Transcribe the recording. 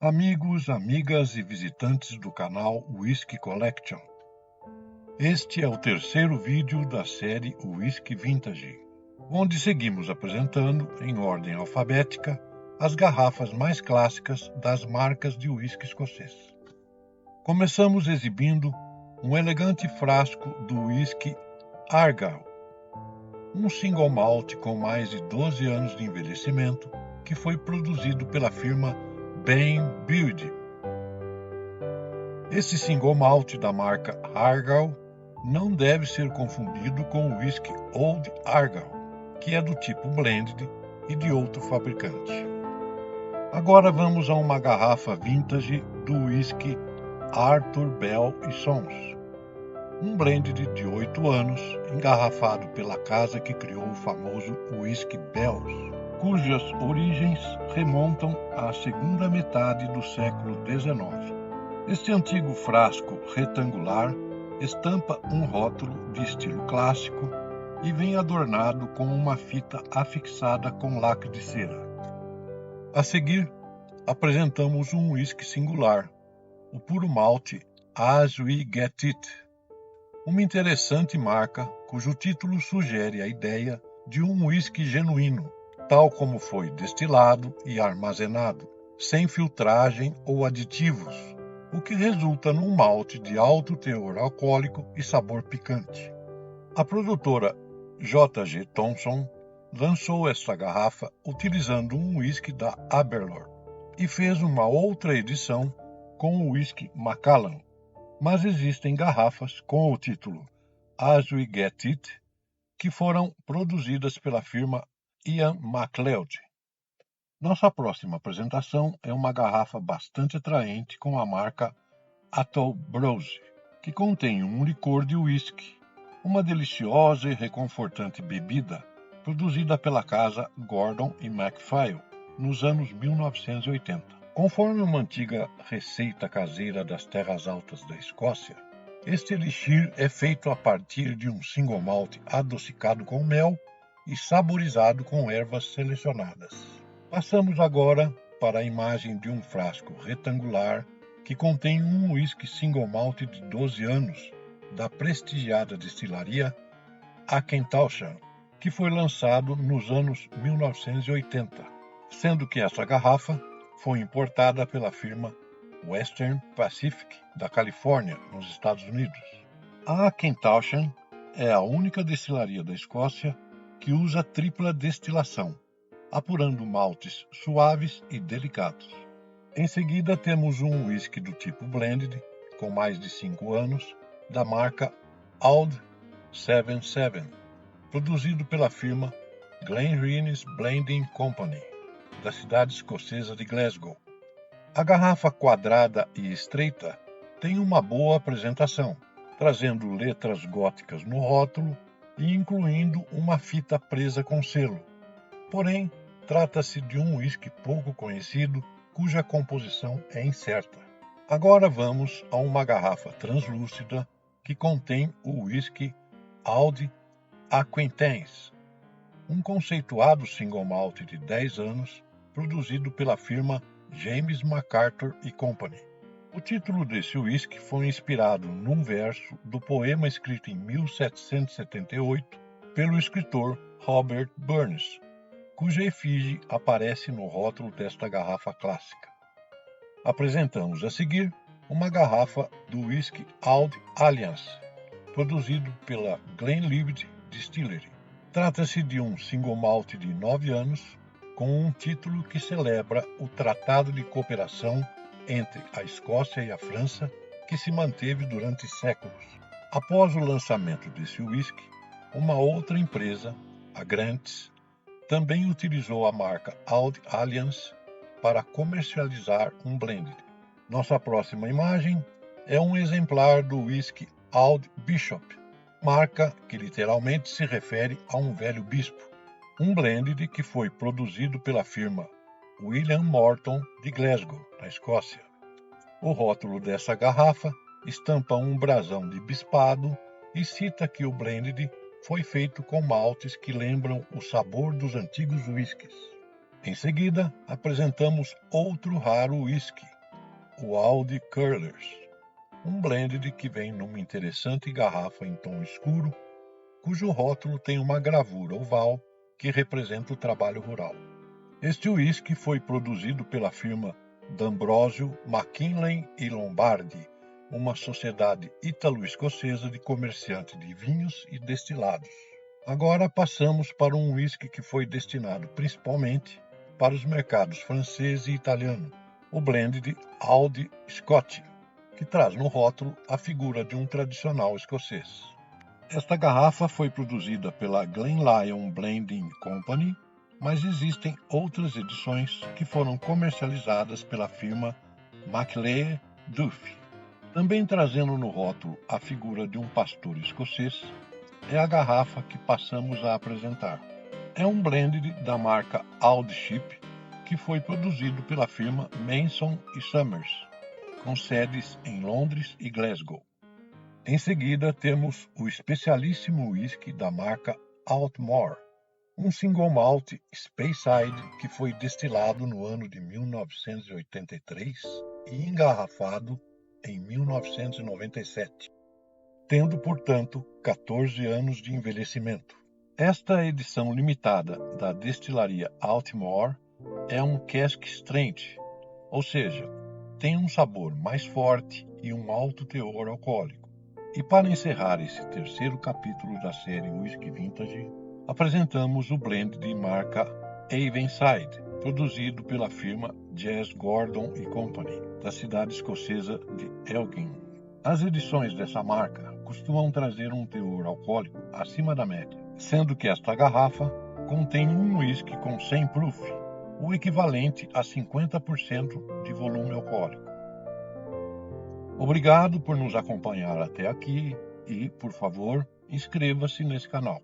Amigos, amigas e visitantes do canal Whisky Collection. Este é o terceiro vídeo da série Whisky Vintage, onde seguimos apresentando, em ordem alfabética, as garrafas mais clássicas das marcas de whisky escocês. Começamos exibindo um elegante frasco do whisky Argyll, um single malt com mais de 12 anos de envelhecimento, que foi produzido pela firma Ben Build. Esse single malt da marca Argyll não deve ser confundido com o whisky Old Argyll, que é do tipo blended e de outro fabricante. Agora vamos a uma garrafa vintage do whisky Arthur Bell & Sons, um blended de 8 anos, engarrafado pela casa que criou o famoso whisky Bell's, cujas origens remontam à segunda metade do século XIX. Este antigo frasco retangular estampa um rótulo de estilo clássico e vem adornado com uma fita afixada com lacre de cera. A seguir, apresentamos um whisky singular, o puro malte As We Get It, uma interessante marca cujo título sugere a ideia de um whisky genuíno, tal como foi destilado e armazenado, sem filtragem ou aditivos, o que resulta num malte de alto teor alcoólico e sabor picante. A produtora J.G. Thomson lançou esta garrafa utilizando um whisky da Aberlour e fez uma outra edição com o whisky Macallan, mas existem garrafas com o título As We Get It que foram produzidas pela firma Ian MacLeod. Nossa próxima apresentação é uma garrafa bastante atraente com a marca Atholl Brose, que contém um licor de whisky, uma deliciosa e reconfortante bebida produzida pela casa Gordon e MacPhail nos anos 1980. Conforme uma antiga receita caseira das terras altas da Escócia, este elixir é feito a partir de um single malt adocicado com mel e saborizado com ervas selecionadas. Passamos agora para a imagem de um frasco retangular que contém um whisky single malt de 12 anos da prestigiada destilaria Auchentoshan, que foi lançado nos anos 1980, sendo que essa garrafa foi importada pela firma Western Pacific, da Califórnia, nos Estados Unidos. A Auchentoshan é a única destilaria da Escócia que usa tripla destilação, apurando maltes suaves e delicados. Em seguida, temos um whisky do tipo blended, com mais de 5 anos, da marca Old 77, produzido pela firma Glenrines Blending Company, da cidade escocesa de Glasgow. A garrafa quadrada e estreita tem uma boa apresentação, trazendo letras góticas no rótulo e incluindo uma fita presa com selo. Porém, trata-se de um whisky pouco conhecido, cuja composição é incerta. Agora vamos a uma garrafa translúcida que contém o whisky Old Acquaintance, um conceituado single malt de 10 anos, produzido pela firma James MacArthur Company. O título desse whisky foi inspirado num verso do poema escrito em 1778 pelo escritor Robert Burns, cuja efígie aparece no rótulo desta garrafa clássica. Apresentamos a seguir uma garrafa do whisky Old Alliance, produzido pela Glenlivet Distillery. Trata-se de um single malt de 9 anos, com um título que celebra o Tratado de Cooperação entre a Escócia e a França, que se manteve durante séculos. Após o lançamento desse whisky, uma outra empresa, a Grants, também utilizou a marca Old Alliance para comercializar um blended. Nossa próxima imagem é um exemplar do whisky Old Bishop, marca que literalmente se refere a um velho bispo, um blended que foi produzido pela firma William Morton de Glasgow, na Escócia. O rótulo dessa garrafa estampa um brasão de bispado e cita que o blended foi feito com maltes que lembram o sabor dos antigos whiskies. Em seguida, apresentamos outro raro whisky, o Audi Curlers, um blended que vem numa interessante garrafa em tom escuro, cujo rótulo tem uma gravura oval que representa o trabalho rural. Este whisky foi produzido pela firma D'Ambrosio, Mackinlay e Lombardi, uma sociedade ítalo-escocesa de comerciante de vinhos e destilados. Agora passamos para um whisky que foi destinado principalmente para os mercados francês e italiano, o blended Audi Scotch, que traz no rótulo a figura de um tradicional escocês. Esta garrafa foi produzida pela Glenlion Blending Company, mas existem outras edições que foram comercializadas pela firma Macleay Duff. Também trazendo no rótulo a figura de um pastor escocês, é a garrafa que passamos a apresentar. É um blended da marca Audship, que foi produzido pela firma Manson e Summers, com sedes em Londres e Glasgow. Em seguida, temos o especialíssimo whisky da marca Altmore, um single malt Speyside que foi destilado no ano de 1983 e engarrafado em 1997, tendo, portanto, 14 anos de envelhecimento. Esta edição limitada da destilaria Altmore é um cask strength, ou seja, tem um sabor mais forte e um alto teor alcoólico. E para encerrar esse terceiro capítulo da série Whisky Vintage, apresentamos o blend de marca Avonside, produzido pela firma Jazz Gordon Company, da cidade escocesa de Elgin. As edições dessa marca costumam trazer um teor alcoólico acima da média, sendo que esta garrafa contém um whisky com 100 proof, o equivalente a 50% de volume alcoólico. Obrigado por nos acompanhar até aqui e, por favor, inscreva-se nesse canal.